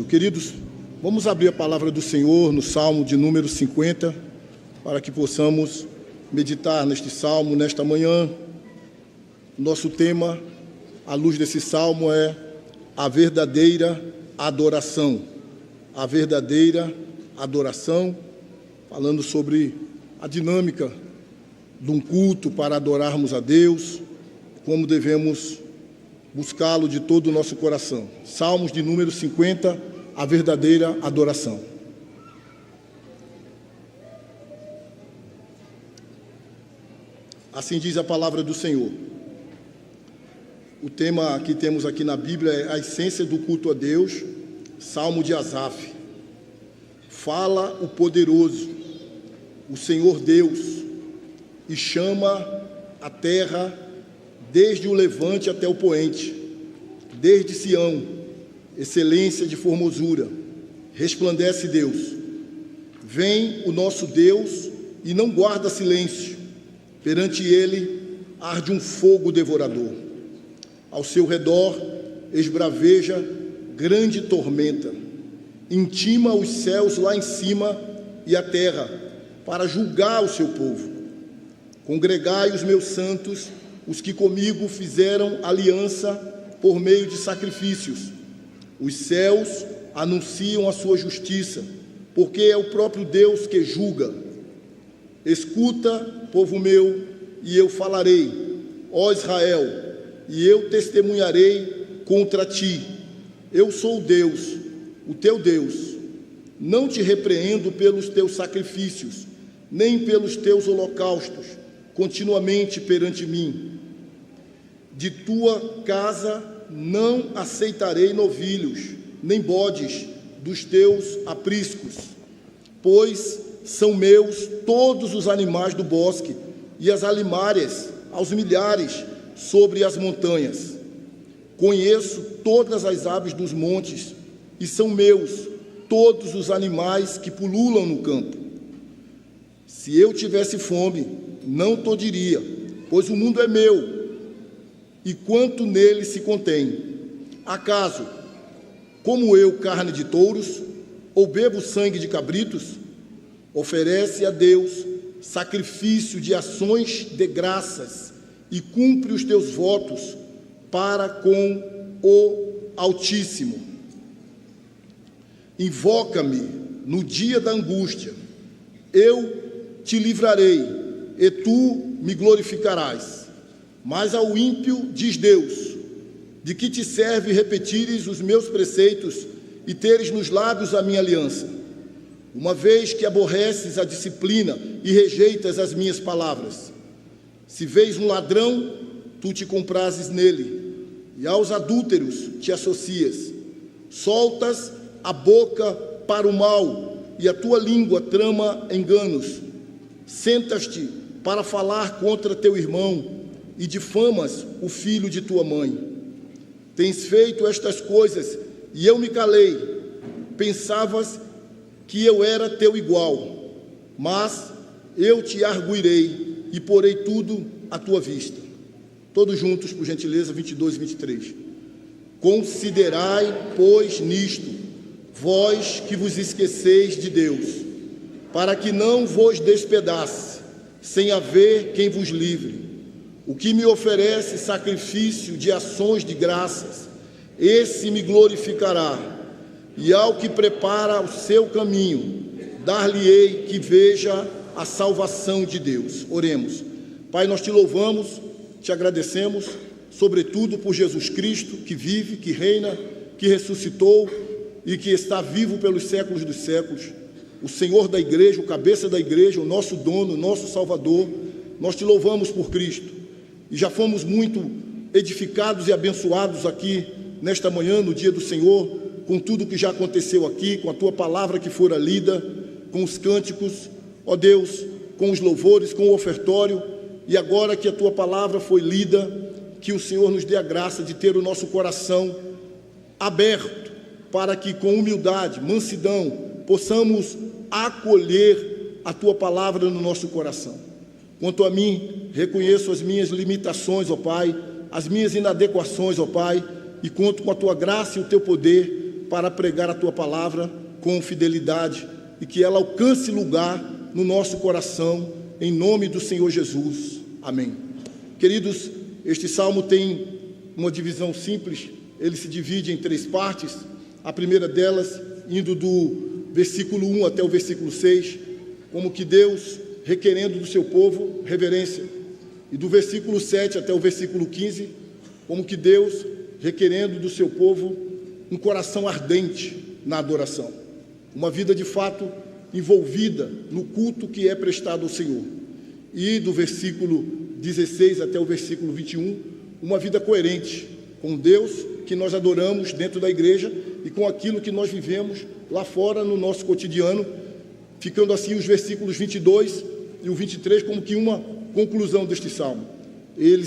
Queridos, vamos abrir a palavra do Senhor no Salmo de número 50, para que possamos meditar neste Salmo, nesta manhã. Nosso tema, à luz desse Salmo, é a verdadeira adoração. A verdadeira adoração, falando sobre a dinâmica de um culto para adorarmos a Deus, como devemos buscá-lo de todo o nosso coração. Salmos de número 50, a verdadeira adoração. Assim diz a palavra do Senhor. O tema que temos aqui na Bíblia é a essência do culto a Deus, Salmo de Asaf. Fala o poderoso, o Senhor Deus, e chama a terra desde o levante até o poente, desde Sião, excelência de formosura, resplandece Deus. Vem o nosso Deus e não guarda silêncio, perante ele arde um fogo devorador. Ao seu redor esbraveja grande tormenta, intima os céus lá em cima e a terra, para julgar o seu povo. Congregai os meus santos, os que comigo fizeram aliança por meio de sacrifícios. Os céus anunciam a sua justiça, porque é o próprio Deus que julga. Escuta, povo meu, e eu falarei, ó Israel, e eu testemunharei contra ti. Eu sou o Deus, o teu Deus. Não te repreendo pelos teus sacrifícios, nem pelos teus holocaustos, continuamente perante mim. De tua casa não aceitarei novilhos, nem bodes dos teus apriscos, pois são meus todos os animais do bosque, e as alimárias aos milhares sobre as montanhas. Conheço todas as aves dos montes, e são meus todos os animais que pululam no campo. Se eu tivesse fome, não te diria, pois o mundo é meu, e quanto nele se contém. Acaso, como eu carne de touros, ou bebo sangue de cabritos? Oferece a Deus sacrifício de ações de graças, e cumpre os teus votos para com o Altíssimo. Invoca-me no dia da angústia, eu te livrarei, e tu me glorificarás. Mas ao ímpio diz Deus, de que te serve repetires os meus preceitos e teres nos lábios a minha aliança, uma vez que aborreces a disciplina e rejeitas as minhas palavras. Se vês um ladrão, tu te comprases nele, e aos adúlteros te associas. Soltas a boca para o mal, e a tua língua trama enganos. Sentas-te para falar contra teu irmão, e difamas o filho de tua mãe. Tens feito estas coisas, e eu me calei. Pensavas que eu era teu igual, mas eu te arguirei, e porei tudo à tua vista. Todos juntos, por gentileza, 22 e 23. Considerai, pois, nisto, vós que vos esqueceis de Deus, para que não vos despedace, sem haver quem vos livre. O que me oferece sacrifício de ações de graças, esse me glorificará, e ao que prepara o seu caminho, dar-lhe-ei que veja a salvação de Deus. Oremos. Pai, nós te louvamos, te agradecemos, sobretudo por Jesus Cristo, que vive, que reina, que ressuscitou e que está vivo pelos séculos dos séculos. O Senhor da igreja, o cabeça da igreja, o nosso dono, o nosso Salvador. Nós te louvamos por Cristo. E já fomos muito edificados e abençoados aqui nesta manhã, no dia do Senhor, com tudo que já aconteceu aqui, com a tua palavra que fora lida, com os cânticos, ó Deus, com os louvores, com o ofertório. E agora que a tua palavra foi lida, que o Senhor nos dê a graça de ter o nosso coração aberto, para que com humildade, mansidão, possamos acolher a tua palavra no nosso coração. Quanto a mim, reconheço as minhas limitações, ó Pai, as minhas inadequações, ó Pai, e conto com a tua graça e o teu poder para pregar a Tua palavra com fidelidade e que ela alcance lugar no nosso coração, em nome do Senhor Jesus. Amém. Queridos, este salmo tem uma divisão simples, ele se divide em 3 partes. A primeira delas, indo do versículo 1 até o versículo 6, como que Deus requerendo do seu povo reverência. E do versículo 7 até o versículo 15, como que Deus requerendo do seu povo um coração ardente na adoração. Uma vida de fato envolvida no culto que é prestado ao Senhor. E do versículo 16 até o versículo 21, uma vida coerente com Deus que nós adoramos dentro da igreja e com aquilo que nós vivemos lá fora no nosso cotidiano, ficando assim os versículos 22 e o 23 como que uma conclusão deste salmo.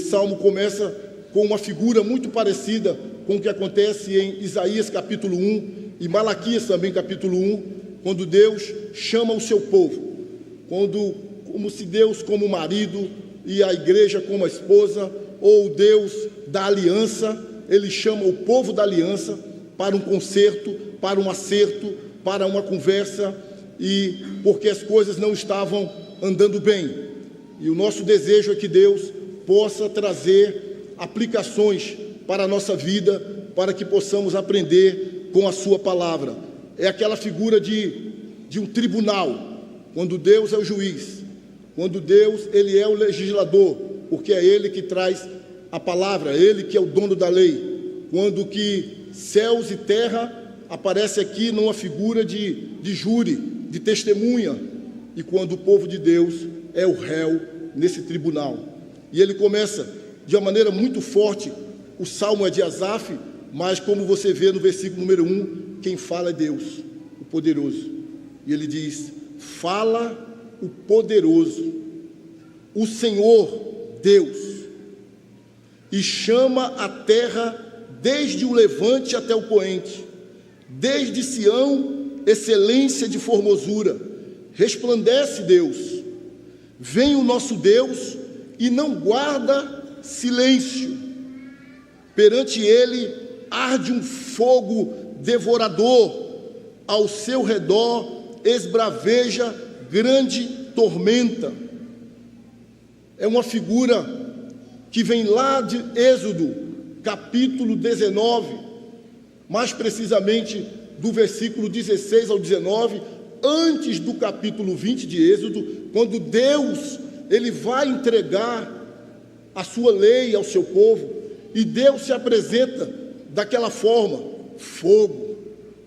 Salmo começa com uma figura muito parecida com o que acontece em Isaías capítulo 1 e Malaquias também capítulo 1, quando Deus chama o seu povo, como se Deus como marido e a igreja como a esposa, ou Deus da aliança, ele chama o povo da aliança para um concerto, para um acerto, para uma conversa, e porque as coisas não estavam andando bem. E o nosso desejo é que Deus possa trazer aplicações para a nossa vida, para que possamos aprender com a sua palavra. É aquela figura de um tribunal, quando Deus é o juiz, quando Deus ele é o legislador, porque é Ele que traz a palavra, Ele que é o dono da lei, quando que céus e terra aparece aqui numa figura de júri, de testemunha, e quando o povo de Deus é o réu nesse tribunal. E ele começa de uma maneira muito forte, o salmo é de Asaf, mas como você vê no versículo número 1, quem fala é Deus, o poderoso. E ele diz: fala o poderoso, o Senhor Deus, e chama a terra desde o levante até o poente, desde Sião, excelência de formosura, resplandece Deus. Vem o nosso Deus e não guarda silêncio. Perante ele arde um fogo devorador, ao seu redor esbraveja grande tormenta. É uma figura que vem lá de Êxodo, capítulo 19, mais precisamente do versículo 16 ao 19, antes do capítulo 20 de Êxodo, quando Deus ele vai entregar a sua lei ao seu povo, e Deus se apresenta daquela forma: fogo,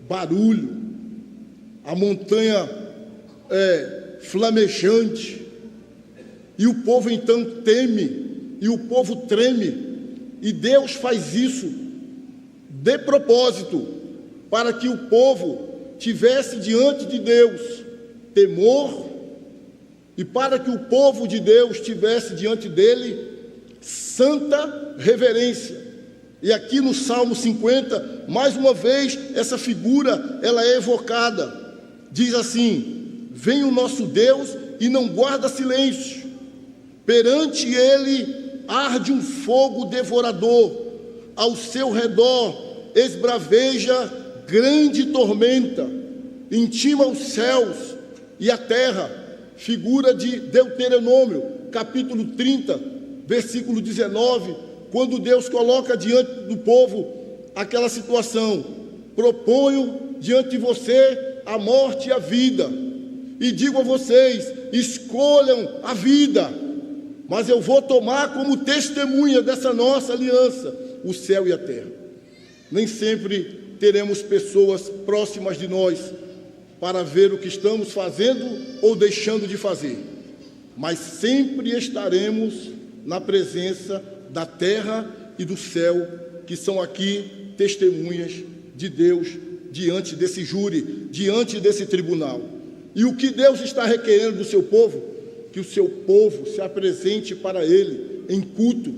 barulho, a montanha flamejante, e o povo então teme, e o povo treme, e Deus faz isso de propósito, para que o povo tivesse diante de Deus temor, e para que o povo de Deus tivesse diante dele santa reverência. E aqui no Salmo 50, mais uma vez, essa figura ela é evocada. Diz assim: vem o nosso Deus e não guarda silêncio, perante ele arde um fogo devorador, ao seu redor esbraveja grande tormenta, intima os céus e a terra. Figura de Deuteronômio, capítulo 30, versículo 19, quando Deus coloca diante do povo aquela situação: proponho diante de você a morte e a vida, e digo a vocês, escolham a vida, mas eu vou tomar como testemunha dessa nossa aliança o céu e a terra. Nem sempre teremos pessoas próximas de nós para ver o que estamos fazendo ou deixando de fazer, mas sempre estaremos na presença da terra e do céu, que são aqui testemunhas de Deus diante desse júri, diante desse tribunal. E o que Deus está requerendo do seu povo? Que o seu povo se apresente para ele em culto,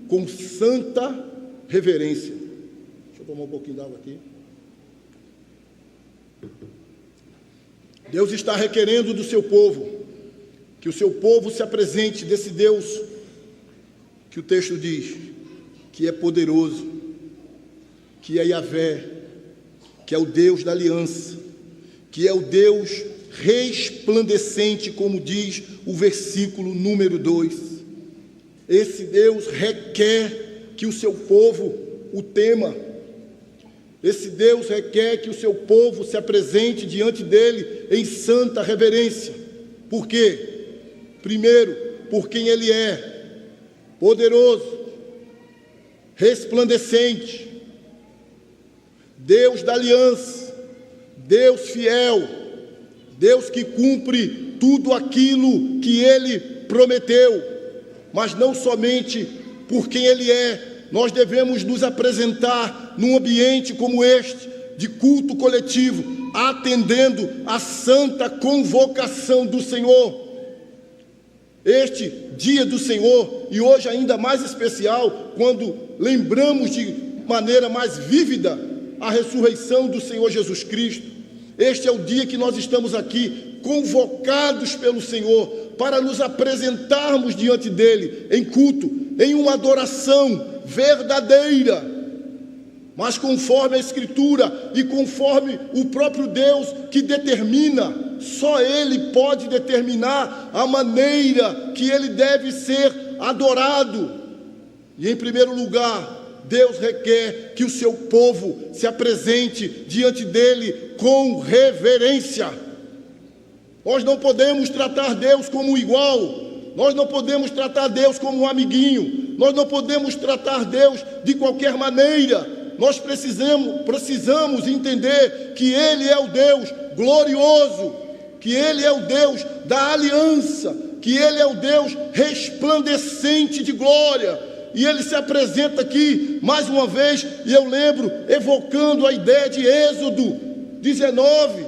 com santa reverência. Deixa eu tomar um pouquinho d'água aqui. Deus está requerendo do seu povo que o seu povo se apresente desse Deus que o texto diz que é poderoso, que é Yahvé, que é o Deus da aliança, que é o Deus resplandecente, como diz o versículo número 2. Esse Deus requer que o seu povo o tema. Esse Deus requer que o seu povo se apresente diante dele em santa reverência. Por quê? Primeiro, por quem ele é, poderoso, resplandecente, Deus da aliança, Deus fiel, Deus que cumpre tudo aquilo que ele prometeu. Mas não somente por quem ele é, nós devemos nos apresentar num ambiente como este, de culto coletivo, atendendo à santa convocação do Senhor. Este dia do Senhor, e hoje ainda mais especial, quando lembramos de maneira mais vívida a ressurreição do Senhor Jesus Cristo, este é o dia que nós estamos aqui, convocados pelo Senhor, para nos apresentarmos diante dele, em culto, em uma adoração verdadeira, mas conforme a Escritura e conforme o próprio Deus que determina. Só Ele pode determinar a maneira que Ele deve ser adorado. E em primeiro lugar, Deus requer que o seu povo se apresente diante dele com reverência. Nós não podemos tratar Deus como um igual, nós não podemos tratar Deus como um amiguinho, nós não podemos tratar Deus de qualquer maneira. Nós precisamos entender que Ele é o Deus glorioso, que Ele é o Deus da aliança, que Ele é o Deus resplandecente de glória. E Ele se apresenta aqui, mais uma vez, e eu lembro, evocando a ideia de Êxodo 19,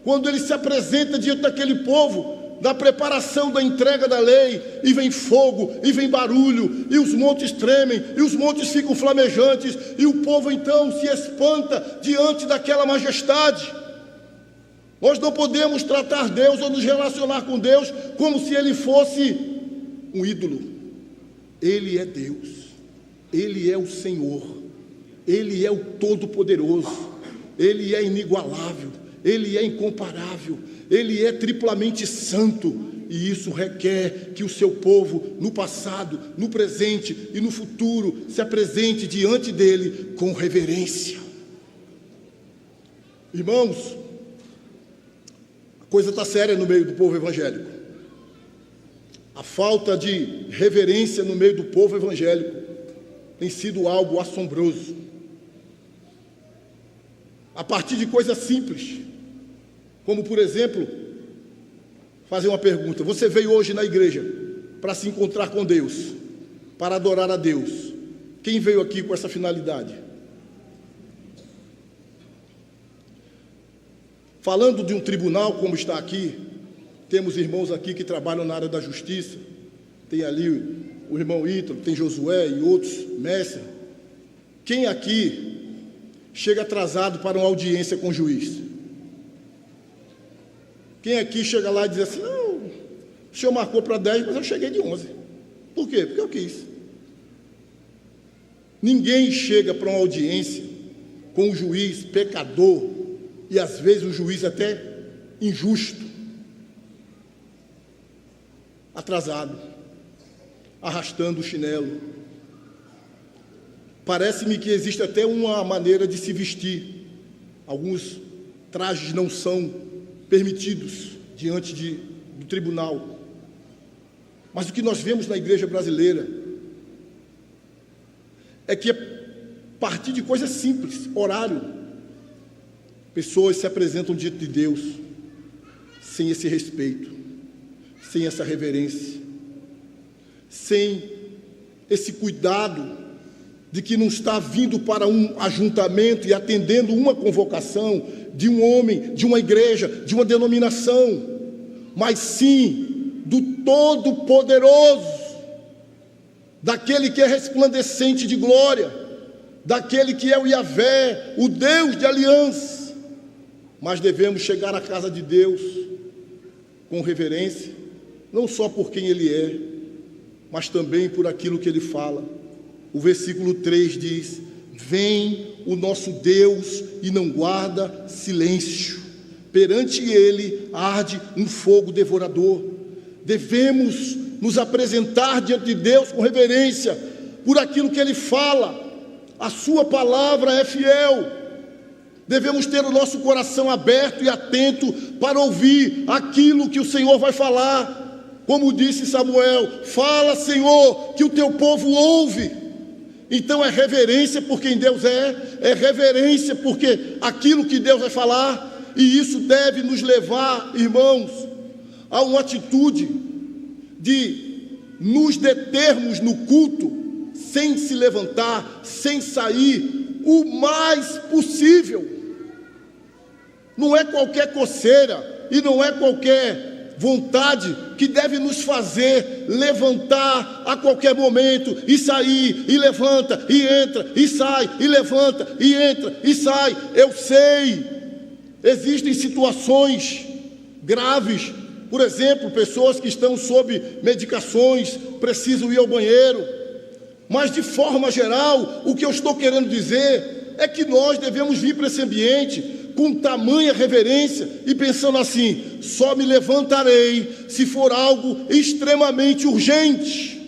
quando Ele se apresenta diante daquele povo, da preparação da entrega da lei, e vem fogo, e vem barulho, e os montes tremem, e os montes ficam flamejantes, e o povo então se espanta diante daquela majestade. Nós não podemos tratar Deus ou nos relacionar com Deus como se Ele fosse um ídolo. Ele é Deus, Ele é o Senhor, Ele é o Todo-Poderoso, Ele é inigualável, Ele é incomparável, Ele é triplamente santo, e isso requer que o seu povo, no passado, no presente e no futuro, se apresente diante dele com reverência. Irmãos, a coisa está séria no meio do povo evangélico. A falta de reverência no meio do povo evangélico tem sido algo assombroso. A partir de coisas simples, como, por exemplo, fazer uma pergunta: você veio hoje na igreja para se encontrar com Deus, para adorar a Deus? Quem veio aqui com essa finalidade? Falando de um tribunal como está aqui, temos irmãos aqui que trabalham na área da justiça, tem ali o irmão Ítalo, tem Josué e outros, Messer. Quem aqui chega atrasado para uma audiência com o juiz? Quem aqui chega lá e diz assim: não, o senhor marcou para 10, mas eu cheguei de 11. Por quê? Porque eu quis. Ninguém chega para uma audiência com um juiz pecador, e às vezes um juiz até injusto, atrasado, arrastando o chinelo. Parece-me que existe até uma maneira de se vestir. Alguns trajes não são permitidos diante do tribunal. Mas o que nós vemos na igreja brasileira é que, a partir de coisas simples, horário, pessoas se apresentam diante de Deus sem esse respeito, sem essa reverência, sem esse cuidado de que não está vindo para um ajuntamento e atendendo uma convocação de um homem, de uma igreja, de uma denominação, mas sim do Todo-Poderoso, daquele que é resplandecente de glória, daquele que é o Yahvé, o Deus de aliança. Mas devemos chegar à casa de Deus com reverência, não só por quem Ele é, mas também por aquilo que Ele fala. O versículo 3 diz: vem o nosso Deus e não guarda silêncio. Perante Ele arde um fogo devorador. Devemos nos apresentar diante de Deus com reverência por aquilo que Ele fala. A sua palavra é fiel. Devemos ter o nosso coração aberto e atento para ouvir aquilo que o Senhor vai falar. Como disse Samuel: fala, Senhor, que o teu povo ouve. Então é reverência por quem Deus é reverência porque aquilo que Deus vai falar, e isso deve nos levar, irmãos, a uma atitude de nos determos no culto, sem se levantar, sem sair, o mais possível. Não é qualquer coceira e não é qualquer vontade que deve nos fazer levantar a qualquer momento e sair, e levanta, e entra, e sai, e levanta, e entra, e sai. Eu sei, existem situações graves, por exemplo, pessoas que estão sob medicações, precisam ir ao banheiro, mas de forma geral, o que eu estou querendo dizer é que nós devemos vir para esse ambiente com tamanha reverência e pensando assim: só me levantarei se for algo extremamente urgente.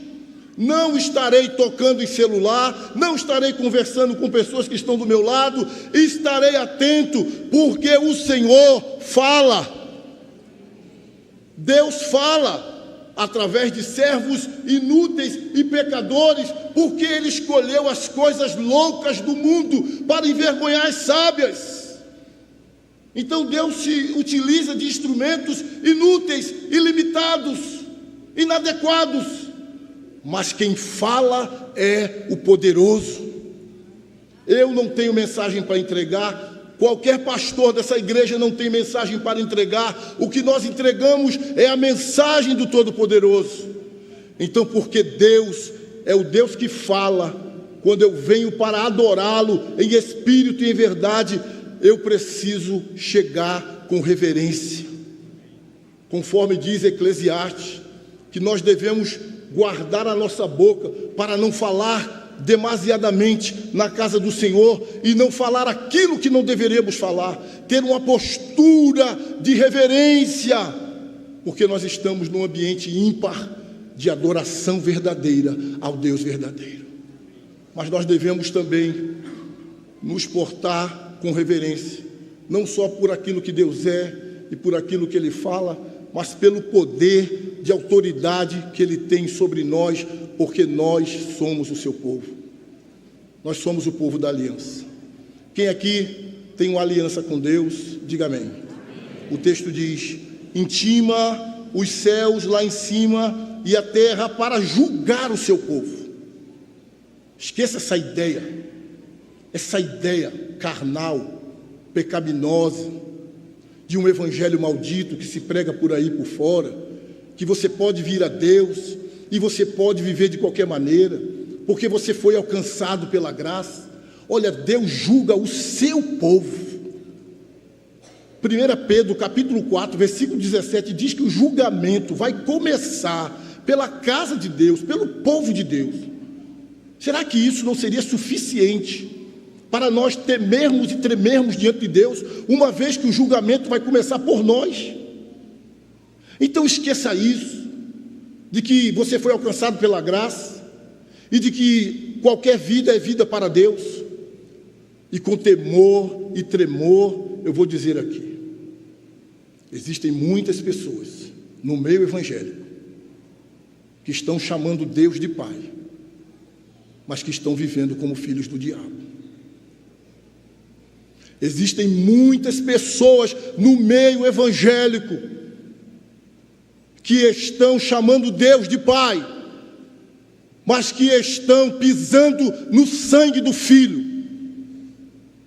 Não estarei tocando em celular, não estarei conversando com pessoas que estão do meu lado, estarei atento, porque o Senhor fala. Deus fala através de servos inúteis e pecadores, porque Ele escolheu as coisas loucas do mundo para envergonhar as sábias. Então Deus se utiliza de instrumentos inúteis, ilimitados, inadequados, mas quem fala é o poderoso. Eu não tenho mensagem para entregar, qualquer pastor dessa igreja não tem mensagem para entregar. O que nós entregamos é a mensagem do Todo-Poderoso. Então, porque Deus é o Deus que fala, quando eu venho para adorá-lo em espírito e em verdade, eu preciso chegar com reverência. Conforme diz Eclesiastes, que nós devemos guardar a nossa boca para não falar demasiadamente na casa do Senhor e não falar aquilo que não deveríamos falar, ter uma postura de reverência, porque nós estamos num ambiente ímpar de adoração verdadeira ao Deus verdadeiro. Mas nós devemos também nos portar com reverência, não só por aquilo que Deus é e por aquilo que Ele fala, mas pelo poder de autoridade que Ele tem sobre nós, porque nós somos o seu povo. Nós somos o povo da aliança. Quem aqui tem uma aliança com Deus, diga amém. O texto diz: intima os céus lá em cima e a terra para julgar o seu povo. Esqueça essa ideia carnal, pecaminosa, de um evangelho maldito que se prega por aí por fora, que você pode vir a Deus e você pode viver de qualquer maneira, porque você foi alcançado pela graça. Olha, Deus julga o seu povo. 1 Pedro capítulo 4, versículo 17, diz que o julgamento vai começar pela casa de Deus, pelo povo de Deus. Será que isso não seria suficiente para nós temermos e tremermos diante de Deus, uma vez que o julgamento vai começar por nós? Então esqueça isso, de que você foi alcançado pela graça, e de que qualquer vida é vida para Deus. E com temor e tremor, eu vou dizer aqui, existem muitas pessoas no meio evangélico que estão chamando Deus de Pai, mas que estão vivendo como filhos do diabo. Existem muitas pessoas no meio evangélico que estão chamando Deus de Pai, mas que estão pisando no sangue do Filho,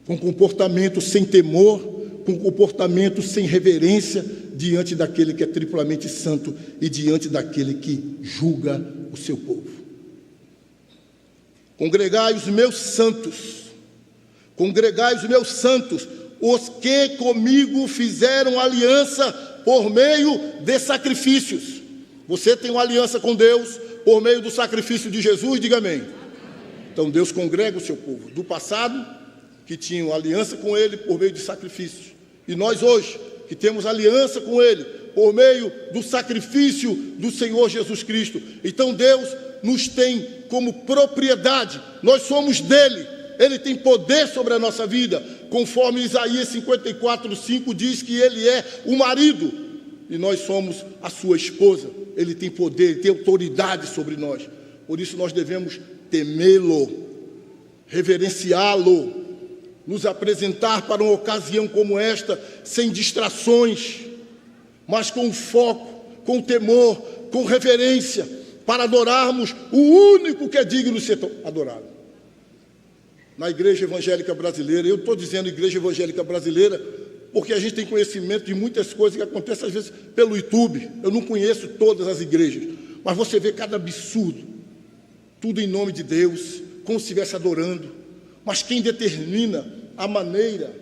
com comportamento sem temor, com comportamento sem reverência diante daquele que é triplamente santo e diante daquele que julga o seu povo. Congregai os meus santos, os que comigo fizeram aliança por meio de sacrifícios. Você tem uma aliança com Deus por meio do sacrifício de Jesus, diga amém. Então Deus congrega o seu povo do passado, que tinham aliança com Ele por meio de sacrifícios. E nós hoje, que temos aliança com Ele por meio do sacrifício do Senhor Jesus Cristo. Então Deus nos tem como propriedade, nós somos dele, Ele tem poder sobre a nossa vida, conforme Isaías 54:5 diz que Ele é o marido, e nós somos a sua esposa. Ele tem poder, Ele tem autoridade sobre nós, por isso nós devemos temê-lo, reverenciá-lo, nos apresentar para uma ocasião como esta, sem distrações, mas com foco, com temor, com reverência, para adorarmos o único que é digno de ser adorado. Na Igreja Evangélica Brasileira, eu estou dizendo Igreja Evangélica Brasileira, porque a gente tem conhecimento de muitas coisas que acontecem às vezes pelo YouTube. Eu não conheço todas as igrejas, mas você vê cada absurdo, tudo em nome de Deus, como se estivesse adorando. Mas quem determina a maneira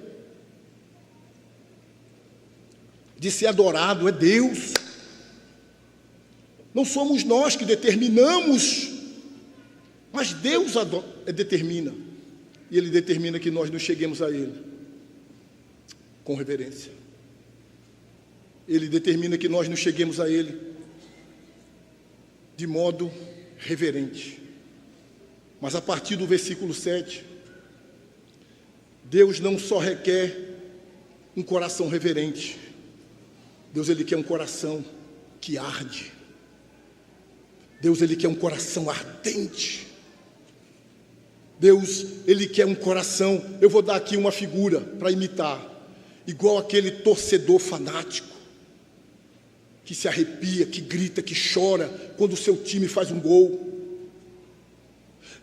de ser adorado é Deus. Não somos nós que determinamos, mas Deus determina. E Ele determina que nós nos cheguemos a Ele com reverência. Ele determina que nós nos cheguemos a Ele de modo reverente. Mas a partir do versículo 7, Deus não só requer um coração reverente, Deus, Ele quer um coração que arde. Deus, Ele quer um coração ardente. Deus, Ele quer um coração, eu vou dar aqui uma figura para imitar, igual aquele torcedor fanático, que se arrepia, que grita, que chora, quando o seu time faz um gol.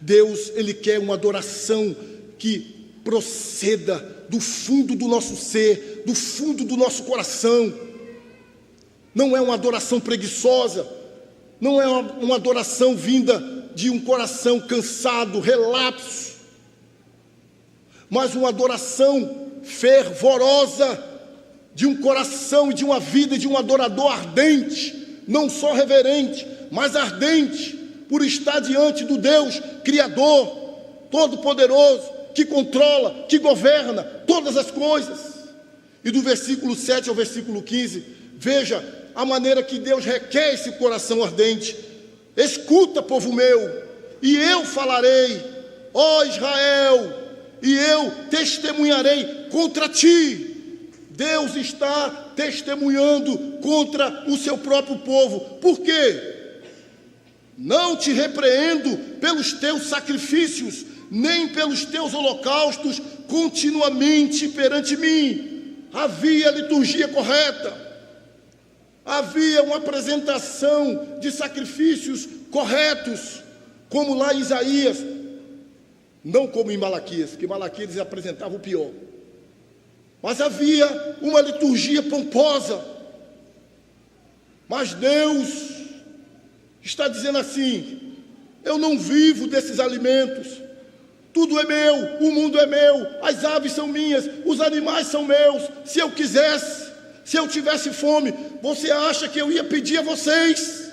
Deus, Ele quer uma adoração que proceda do fundo do nosso ser, do fundo do nosso coração. Não é uma adoração preguiçosa, não é uma adoração vinda de um coração cansado, relapso, mas uma adoração fervorosa, de um coração e de uma vida de um adorador ardente, não só reverente, mas ardente, por estar diante do Deus Criador, Todo-Poderoso, que controla, que governa todas as coisas. E do versículo 7 ao versículo 15, veja a maneira que Deus requer esse coração ardente. Escuta, povo meu, e eu falarei, ó Israel, e eu testemunharei contra ti. Deus está testemunhando contra o seu próprio povo. Por quê? Não te repreendo pelos teus sacrifícios, nem pelos teus holocaustos continuamente perante mim. Havia a liturgia correta, havia uma apresentação de sacrifícios corretos, como lá em Isaías, não como em Malaquias, que Malaquias eles apresentavam o pior. Mas havia uma liturgia pomposa. Mas Deus está dizendo assim: eu não vivo desses alimentos, tudo é meu, o mundo é meu, as aves são minhas, os animais são meus. Se eu quisesse, se eu tivesse fome, você acha que eu ia pedir a vocês?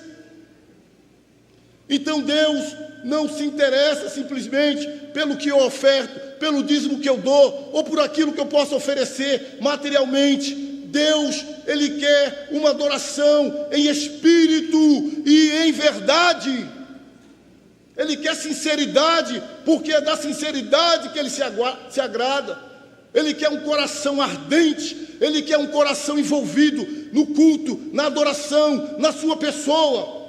Então Deus não se interessa simplesmente pelo que eu oferto, pelo dízimo que eu dou, ou por aquilo que eu posso oferecer materialmente. Deus, Ele quer uma adoração em espírito e em verdade. Ele quer sinceridade, porque é da sinceridade que Ele se agrada. Ele quer um coração ardente, Ele quer um coração envolvido no culto, na adoração, na sua pessoa,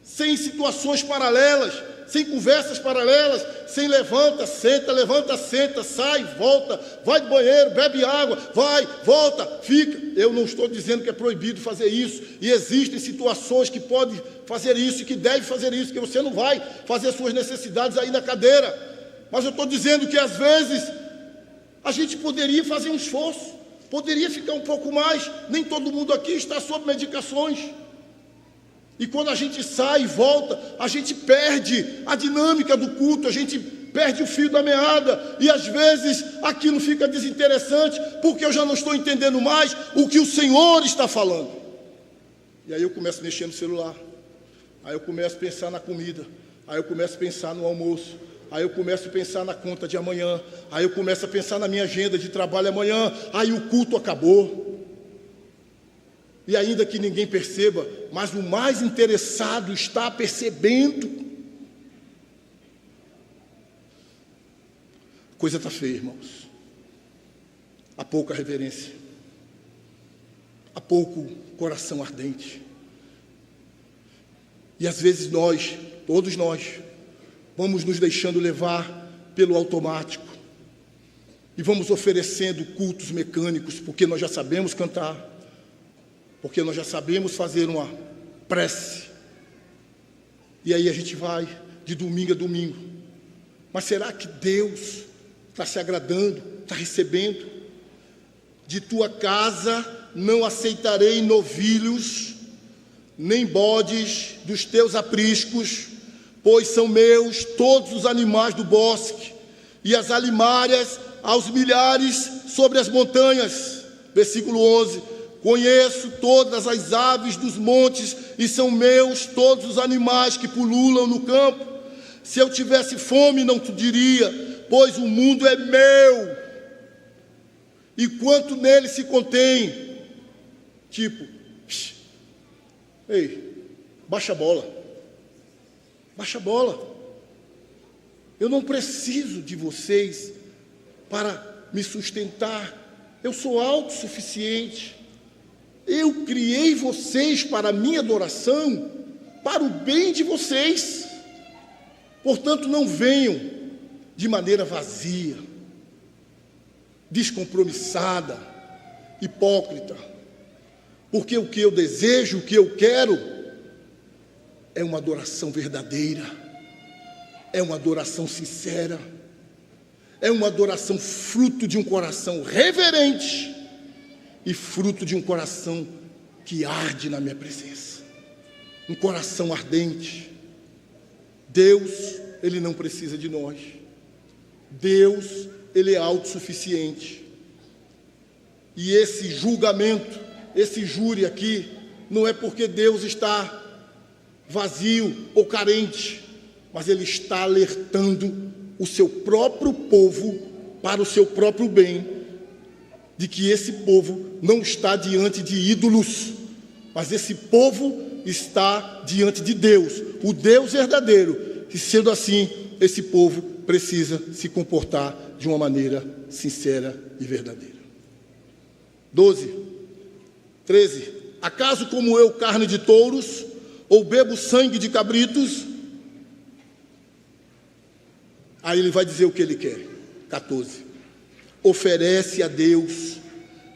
sem situações paralelas, sem conversas paralelas, sem levanta, senta, sai, volta, vai do banheiro, bebe água, vai, volta, fica. Eu não estou dizendo que é proibido fazer isso, e existem situações que podem fazer isso, e que deve fazer isso, que você não vai fazer suas necessidades aí na cadeira, mas eu estou dizendo que às vezes a gente poderia fazer um esforço, poderia ficar um pouco mais. Nem todo mundo aqui está sob medicações. E quando a gente sai e volta, a gente perde a dinâmica do culto, a gente perde o fio da meada, e às vezes aquilo fica desinteressante, porque eu já não estou entendendo mais o que o Senhor está falando. E aí eu começo a mexer no celular, aí eu começo a pensar na comida, aí eu começo a pensar no almoço, Aí eu começo a pensar na conta de amanhã. Aí eu começo a pensar na minha agenda de trabalho amanhã. Aí o culto acabou. E ainda que ninguém perceba, mas o mais interessado está percebendo. A coisa está feia, irmãos. Há pouca reverência. Há pouco coração ardente. E às vezes nós, todos nós, vamos nos deixando levar pelo automático e vamos oferecendo cultos mecânicos, porque nós já sabemos cantar, porque nós já sabemos fazer uma prece. E aí a gente vai de domingo a domingo. Mas será que Deus está se agradando, está recebendo? De tua casa não aceitarei novilhos, nem bodes dos teus apriscos, pois são meus todos os animais do bosque, e as alimárias aos milhares sobre as montanhas. Versículo 11. Conheço todas as aves dos montes, e são meus todos os animais que pululam no campo. Se eu tivesse fome, não te diria, pois o mundo é meu, e quanto nele se contém. Tipo, ei, baixa a bola. Baixa a bola. Eu não preciso de vocês para me sustentar. Eu sou autossuficiente. Eu criei vocês para a minha adoração, para o bem de vocês. Portanto, não venham de maneira vazia, descompromissada, hipócrita. Porque o que eu desejo, o que eu quero, é uma adoração verdadeira, é uma adoração sincera, é uma adoração fruto de um coração reverente e fruto de um coração que arde na minha presença, um coração ardente. Deus, Ele não precisa de nós. Deus, Ele é autossuficiente. E esse julgamento, esse júri aqui, não é porque Deus está vazio ou carente, mas Ele está alertando o seu próprio povo para o seu próprio bem, de que esse povo não está diante de ídolos, mas esse povo está diante de Deus, o Deus verdadeiro, e sendo assim, esse povo precisa se comportar de uma maneira sincera e verdadeira. 13. Acaso como eu carne de touros, ou bebo sangue de cabritos? Aí ele vai dizer o que ele quer. 14. Oferece a Deus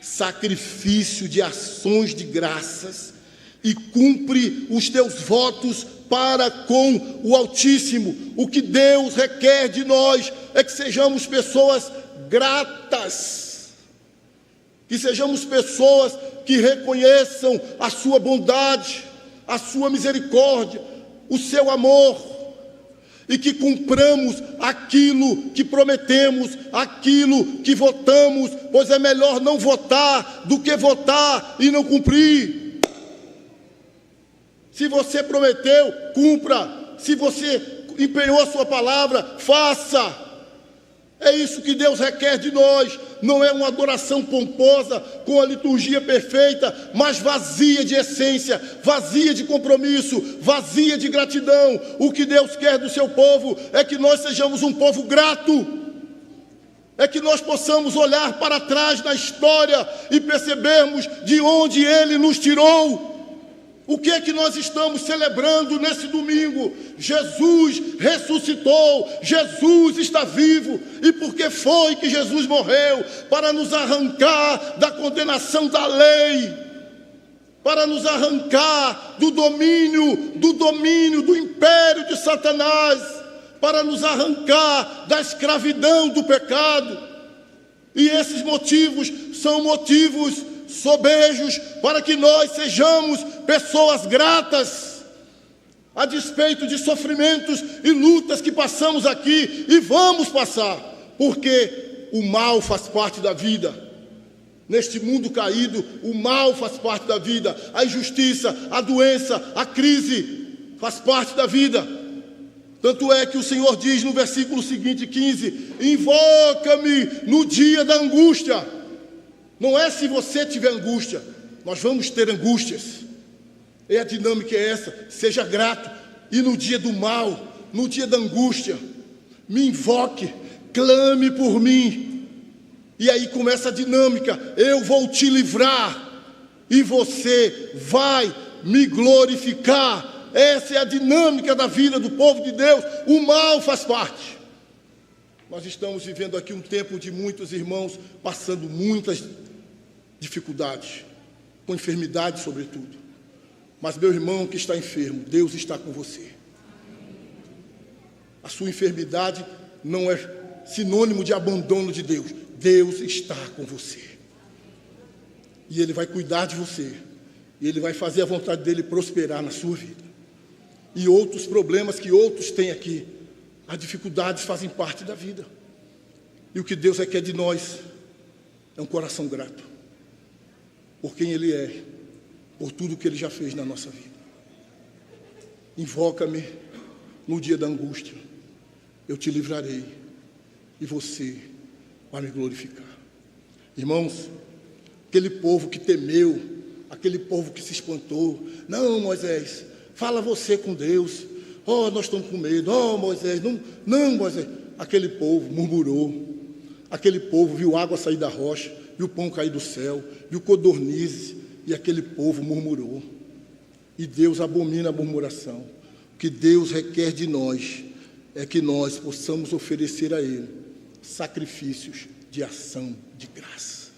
sacrifício de ações de graças e cumpre os teus votos para com o Altíssimo. O que Deus requer de nós é que sejamos pessoas gratas, que sejamos pessoas que reconheçam a sua bondade, a sua misericórdia, o seu amor, e que cumpramos aquilo que prometemos, aquilo que votamos, pois é melhor não votar do que votar e não cumprir. Se você prometeu, cumpra. Se você empenhou a sua palavra, faça. É isso que Deus requer de nós. Não é uma adoração pomposa, com a liturgia perfeita, mas vazia de essência, vazia de compromisso, vazia de gratidão. O que Deus quer do seu povo é que nós sejamos um povo grato, é que nós possamos olhar para trás na história e percebermos de onde Ele nos tirou. O que é que nós estamos celebrando nesse domingo? Jesus ressuscitou, Jesus está vivo. E por que foi que Jesus morreu? Para nos arrancar da condenação da lei, para nos arrancar do domínio do império de Satanás, para nos arrancar da escravidão do pecado. E esses motivos são motivos sobejos para que nós sejamos pessoas gratas, a despeito de sofrimentos e lutas que passamos aqui e vamos passar, porque o mal faz parte da vida. Neste mundo caído, o mal faz parte da vida, a injustiça, a doença, a crise faz parte da vida. Tanto é que o Senhor diz no versículo seguinte, 15: invoca-me no dia da angústia. Não é se você tiver angústia, nós vamos ter angústias. E a dinâmica é essa: seja grato. E no dia do mal, no dia da angústia, me invoque, clame por mim. E aí começa a dinâmica: eu vou te livrar e você vai me glorificar. Essa é a dinâmica da vida do povo de Deus. O mal faz parte. Nós estamos vivendo aqui um tempo de muitos irmãos passando muitas dificuldades, com enfermidade sobretudo. Mas meu irmão que está enfermo, Deus está com você. A sua enfermidade não é sinônimo de abandono de Deus. Deus está com você. E Ele vai cuidar de você. E Ele vai fazer a vontade dEle prosperar na sua vida. E outros problemas que outros têm aqui, as dificuldades fazem parte da vida. E o que Deus requer de nós é um coração grato por quem Ele é, por tudo que Ele já fez na nossa vida. Invoca-me no dia da angústia, eu te livrarei e você vai me glorificar. Irmãos, aquele povo que temeu, aquele povo que se espantou: não, Moisés, fala você com Deus. Oh, nós estamos com medo. Oh, Moisés, não, Moisés. Aquele povo murmurou. Aquele povo viu água sair da rocha, viu pão cair do céu, viu codornizes, e aquele povo murmurou. E Deus abomina a murmuração. O que Deus requer de nós é que nós possamos oferecer a Ele sacrifícios de ação de graça.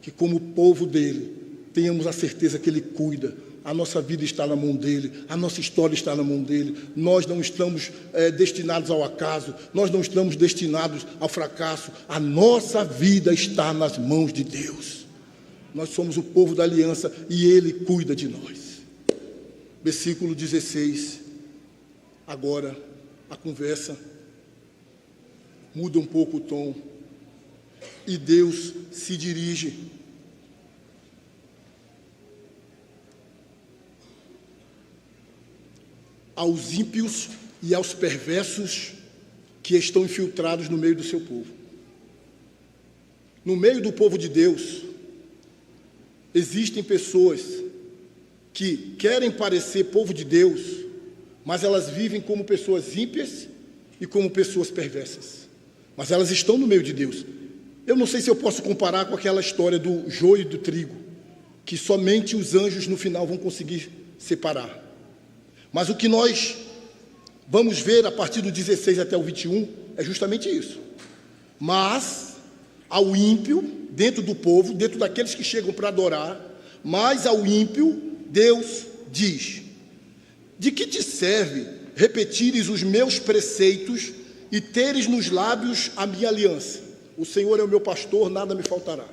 Que como povo dEle, tenhamos a certeza que Ele cuida. A nossa vida está na mão dEle, a nossa história está na mão dEle. Nós não estamos destinados ao acaso, nós não estamos destinados ao fracasso. A nossa vida está nas mãos de Deus. Nós somos o povo da aliança e Ele cuida de nós. Versículo 16. Agora a conversa muda um pouco o tom e Deus se dirige aos ímpios e aos perversos que estão infiltrados no meio do seu povo. No meio do povo de Deus, existem pessoas que querem parecer povo de Deus, mas elas vivem como pessoas ímpias e como pessoas perversas. Mas elas estão no meio de Deus. Eu não sei se eu posso comparar com aquela história do joio e do trigo, que somente os anjos no final vão conseguir separar. Mas o que nós vamos ver a partir do 16 até o 21 é justamente isso. Mas ao ímpio, dentro do povo, dentro daqueles que chegam para adorar, mas ao ímpio, Deus diz: de que te serve repetires os meus preceitos e teres nos lábios a minha aliança? O Senhor é o meu pastor, nada me faltará.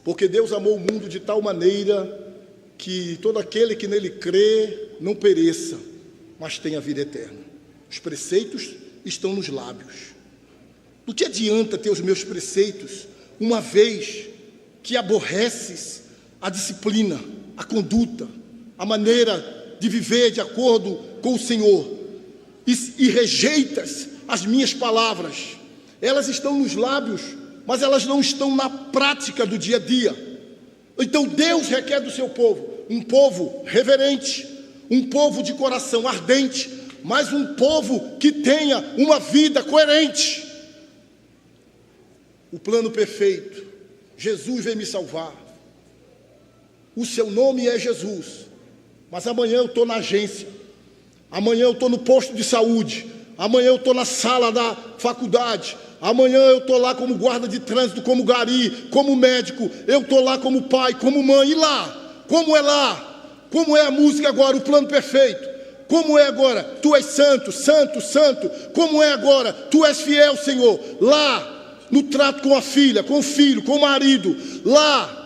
Porque Deus amou o mundo de tal maneira que todo aquele que nele crê não pereça, mas tenha vida eterna. Os preceitos estão nos lábios. Do que adianta ter os meus preceitos, uma vez que aborreces a disciplina, a conduta, a maneira de viver de acordo com o Senhor, e rejeitas as minhas palavras? Elas estão nos lábios, mas elas não estão na prática do dia a dia. Então Deus requer do seu povo um povo reverente, um povo de coração ardente, mas um povo que tenha uma vida coerente. O plano perfeito: Jesus veio me salvar. O seu nome é Jesus, mas amanhã eu estou na agência, amanhã eu estou no posto de saúde, amanhã eu estou na sala da faculdade, amanhã eu estou lá como guarda de trânsito, como gari, como médico, eu estou lá como pai, como mãe. E lá? Como é lá? Como é a música agora, o plano perfeito? Como é agora? Tu és santo, santo, santo. Como é agora? Tu és fiel, Senhor. Lá, no trato com a filha, com o filho, com o marido. Lá,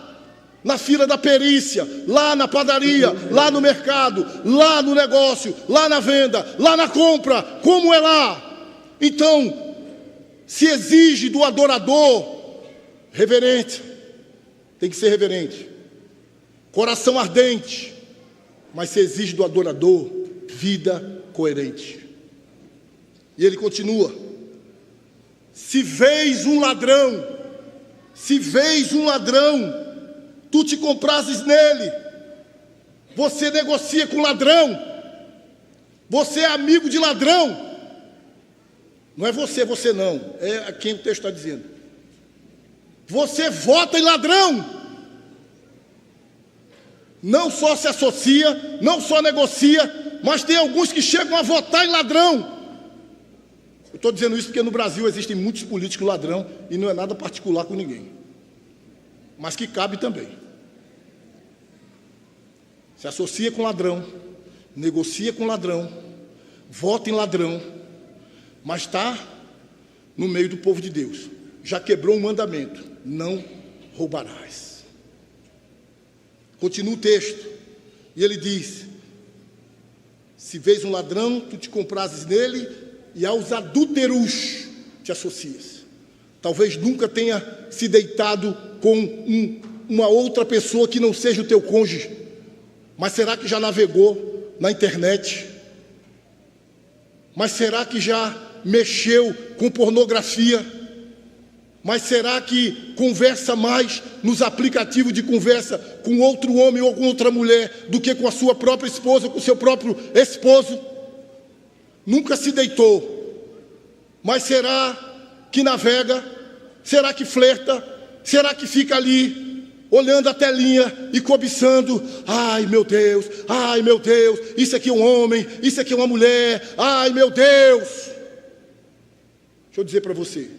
na fila da perícia. Lá na padaria, lá no mercado, lá no negócio, lá na venda, lá na compra. Como é lá? Então, se exige do adorador reverente, tem que ser reverente, coração ardente, mas se exige do adorador vida coerente. E ele continua: se vês um ladrão, tu te comprases nele. Você negocia com ladrão, você é amigo de ladrão. Não é você não, é quem o texto está dizendo. Você vota em ladrão. Não só se associa, não só negocia, mas tem alguns que chegam a votar em ladrão. Eu estou dizendo isso porque no Brasil existem muitos políticos ladrão e não é nada particular com ninguém, mas que cabe também. Se associa com ladrão, negocia com ladrão, vota em ladrão, mas está no meio do povo de Deus. Já quebrou um mandamento: não roubarás. Continua o texto, e ele diz: se vês um ladrão, tu te comprases nele, e aos adúlteros te associas. Talvez nunca tenha se deitado com uma outra pessoa que não seja o teu cônjuge, mas será que já navegou na internet? Mas será que já mexeu com pornografia? Mas será que conversa mais nos aplicativos de conversa com outro homem ou com outra mulher do que com a sua própria esposa, com o seu próprio esposo? Nunca se deitou, mas será que navega? Será que flerta? Será que fica ali olhando a telinha e cobiçando? Ai meu Deus, isso aqui é um homem, isso aqui é uma mulher, ai meu Deus. Deixa eu dizer para você,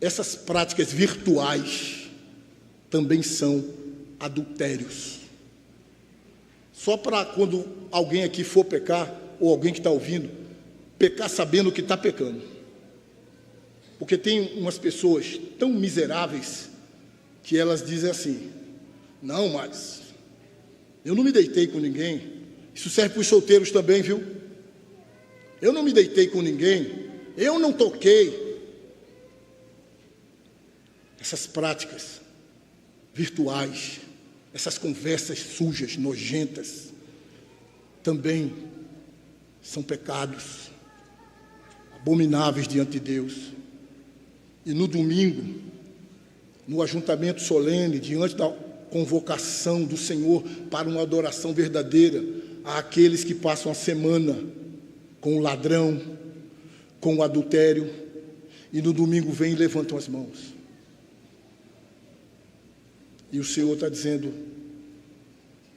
essas práticas virtuais também são adultérios. Só para quando alguém aqui for pecar, ou alguém que está ouvindo, pecar sabendo que está pecando. Porque tem umas pessoas tão miseráveis que elas dizem assim: não, mas eu não me deitei com ninguém. Isso serve para os solteiros também, viu? Eu não me deitei com ninguém, eu não toquei. Essas práticas virtuais, essas conversas sujas, nojentas, também são pecados abomináveis diante de Deus. E no domingo, no ajuntamento solene, diante da convocação do Senhor para uma adoração verdadeira, há aqueles que passam a semana com o ladrão, com o adultério, e no domingo vêm e levantam as mãos. E o Senhor está dizendo: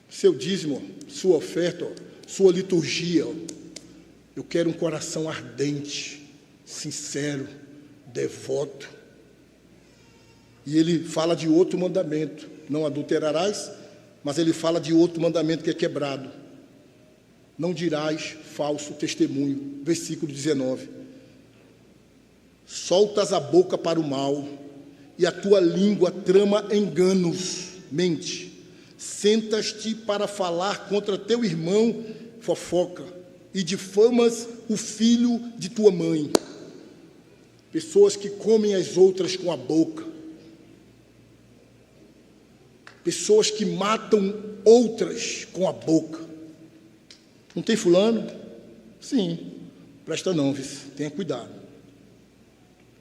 seu dízimo, sua oferta, sua liturgia, eu quero um coração ardente, sincero, devoto. E ele fala de outro mandamento: não adulterarás, mas ele fala de outro mandamento que é quebrado: não dirás falso testemunho. Versículo 19: soltas a boca para o mal, e a tua língua trama enganos, mente. Sentas-te para falar contra teu irmão, fofoca, e difamas o filho de tua mãe. Pessoas que comem as outras com a boca. Pessoas que matam outras com a boca. Não tem fulano? Sim. Presta não, viu? Tenha cuidado.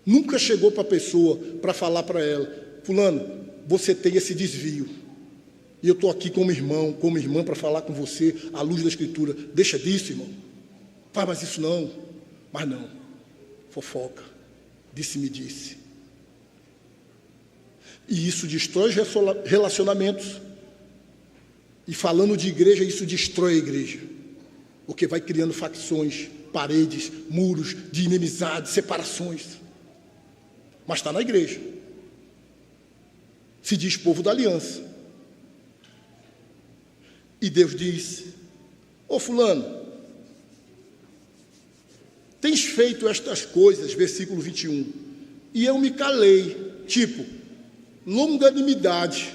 Nunca chegou para a pessoa para falar para ela: fulano, você tem esse desvio, e eu estou aqui como irmão, como irmã, para falar com você à luz da Escritura. Deixa disso, irmão. Faz mais isso não. Mas não. Fofoca. Disse-me disse. E isso destrói relacionamentos. E falando de igreja, isso destrói a igreja. Porque vai criando facções, paredes, muros de inimizade, separações. Mas está na igreja. Se diz povo da aliança. E Deus diz: ô fulano, tens feito estas coisas, versículo 21, e eu me calei. Tipo, longanimidade,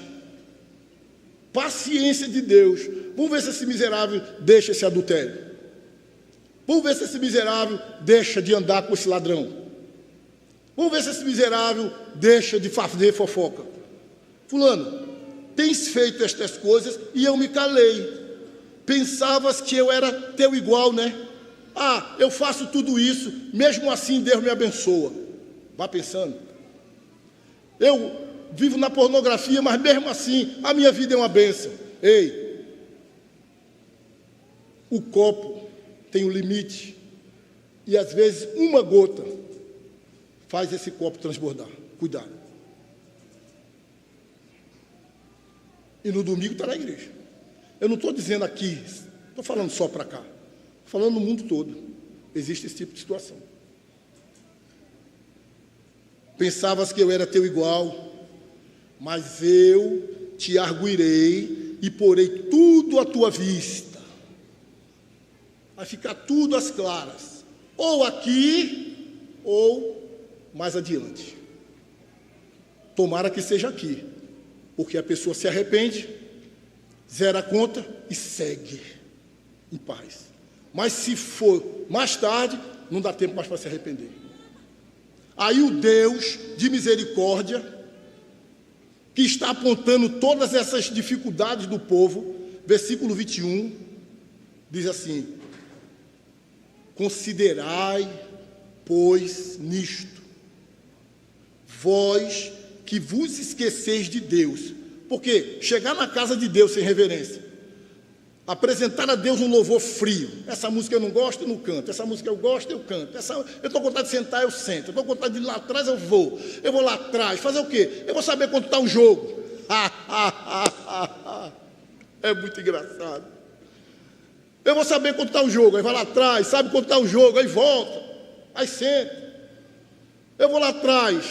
paciência de Deus. Vamos ver se esse miserável deixa esse adultério. Vamos ver se esse miserável deixa de andar com esse ladrão. Vamos ver se esse miserável deixa de fazer fofoca. Fulano, tens feito estas coisas e eu me calei. Pensavas que eu era teu igual, né? Ah, eu faço tudo isso, mesmo assim Deus me abençoa. Vá pensando. Eu vivo na pornografia, mas mesmo assim a minha vida é uma bênção. Ei, o copo tem um limite. E às vezes uma gota faz esse copo transbordar. Cuidado. E no domingo está na igreja. Eu não estou dizendo aqui, estou falando só para cá. Estou falando no mundo todo. Existe esse tipo de situação. Pensavas que eu era teu igual, mas eu te arguirei e porei tudo à tua vista. Vai ficar tudo às claras. Ou aqui, ou mais adiante. Tomara que seja aqui. Porque a pessoa se arrepende, zera a conta e segue em paz. Mas se for mais tarde, não dá tempo mais para se arrepender. Aí o Deus de misericórdia, que está apontando todas essas dificuldades do povo, versículo 21, diz assim: considerai, pois, nisto, vós que vos esqueceis de Deus. Porque chegar na casa de Deus sem reverência, apresentar a Deus um louvor frio, essa música eu não gosto, eu não canto, essa música eu gosto, eu canto, eu estou com vontade de sentar, eu sento, eu estou com vontade de ir lá atrás, eu vou lá atrás, fazer o quê? Eu vou saber quanto está o jogo. É muito engraçado. Eu vou saber quanto está o jogo, aí vai lá atrás, sabe quanto está o jogo, aí volta, aí senta. Eu vou lá atrás,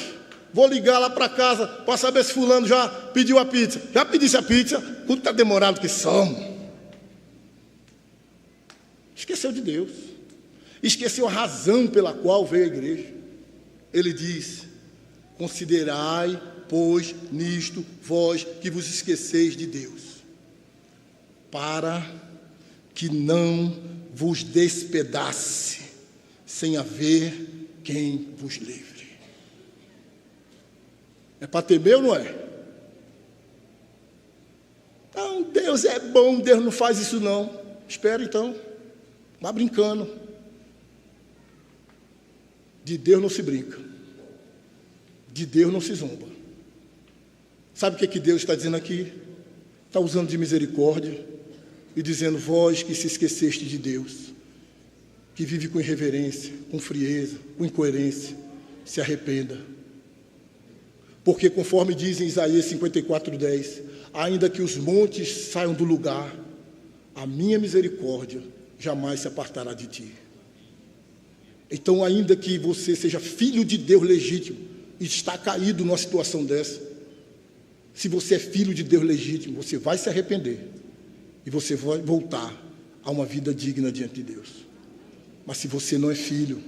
vou ligar lá para casa para saber se fulano já pediu a pizza. Já pedisse a pizza? Quanto está demorado que somos? Esqueceu de Deus. Esqueceu a razão pela qual veio a igreja. Ele diz: considerai, pois, nisto, vós que vos esqueceis de Deus, para que não vos despedace, sem haver quem vos livre. É para temer ou não é? Então, Deus é bom, Deus não faz isso não. Espera então, vá brincando. De Deus não se brinca. De Deus não se zomba. Sabe o que Deus está dizendo aqui? Está usando de misericórdia e dizendo: vós que se esqueceste de Deus, que vive com irreverência, com frieza, com incoerência, se arrependa. Porque conforme diz em Isaías 54:10, ainda que os montes saiam do lugar, a minha misericórdia jamais se apartará de ti. Então, ainda que você seja filho de Deus legítimo e está caído numa situação dessa, se você é filho de Deus legítimo, você vai se arrepender e você vai voltar a uma vida digna diante de Deus. Mas se você não é filho,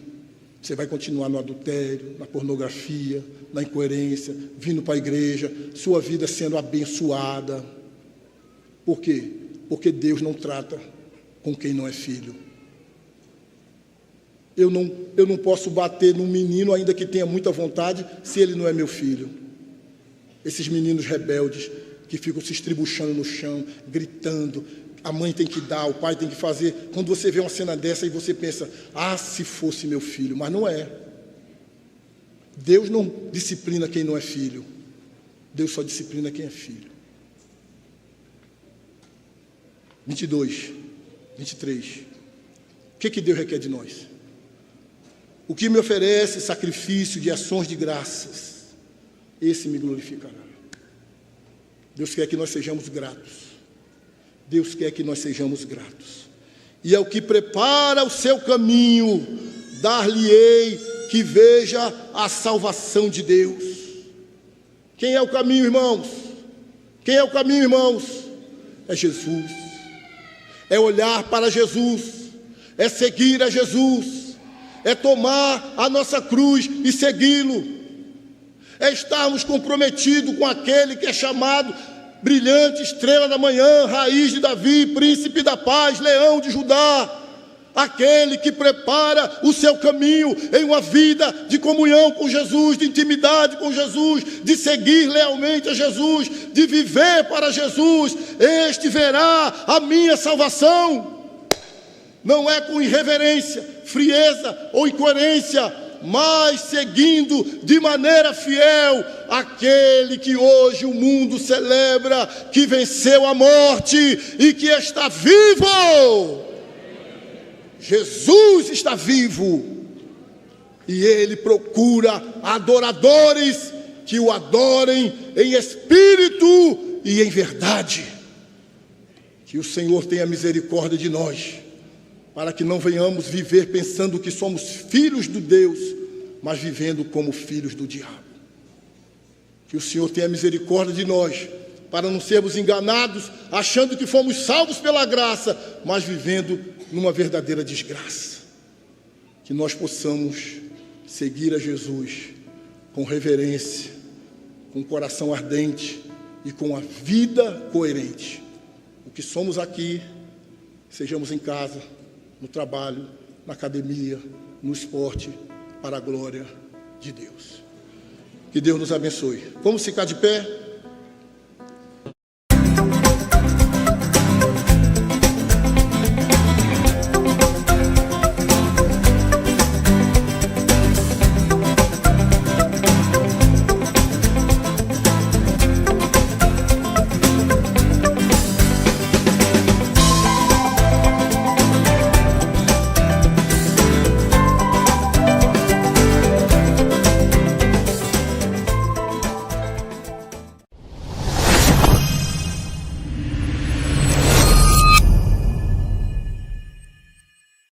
você vai continuar no adultério, na pornografia, na incoerência, vindo para a igreja, sua vida sendo abençoada. Por quê? Porque Deus não trata com quem não é filho. Eu não posso bater num menino, ainda que tenha muita vontade, se ele não é meu filho. Esses meninos rebeldes que ficam se estribuchando no chão, gritando, a mãe tem que dar, o pai tem que fazer. Quando você vê uma cena dessa e você pensa: ah, se fosse meu filho, mas não é. Deus não disciplina quem não é filho. Deus só disciplina quem é filho. 22, 23. O que Deus requer de nós? O que me oferece sacrifício de ações de graças, esse me glorificará. Deus quer que nós sejamos gratos. Deus quer que nós sejamos gratos. E é o que prepara o seu caminho, dar-lhe-ei que veja a salvação de Deus. Quem é o caminho, irmãos? Quem é o caminho, irmãos? É Jesus. É olhar para Jesus. É seguir a Jesus. É tomar a nossa cruz e segui-lo. É estarmos comprometidos com aquele que é chamado brilhante estrela da manhã, raiz de Davi, príncipe da paz, leão de Judá. aquele que prepara o seu caminho em uma vida de comunhão com Jesus, de intimidade com Jesus, de seguir lealmente a Jesus, de viver para Jesus, este verá a minha salvação. Não é com irreverência, frieza ou incoerência, mas seguindo de maneira fiel aquele que hoje o mundo celebra, que venceu a morte e que está vivo. Jesus está vivo e Ele procura adoradores que o adorem em espírito e em verdade. Que o Senhor tenha misericórdia de nós, para que não venhamos viver pensando que somos filhos de Deus, mas vivendo como filhos do diabo. Que o Senhor tenha misericórdia de nós, para não sermos enganados, achando que fomos salvos pela graça, mas vivendo numa verdadeira desgraça. Que nós possamos seguir a Jesus com reverência, com coração ardente e com a vida coerente. O que somos aqui, sejamos em casa, no trabalho, na academia, no esporte, para a glória de Deus. Que Deus nos abençoe. Vamos ficar de pé?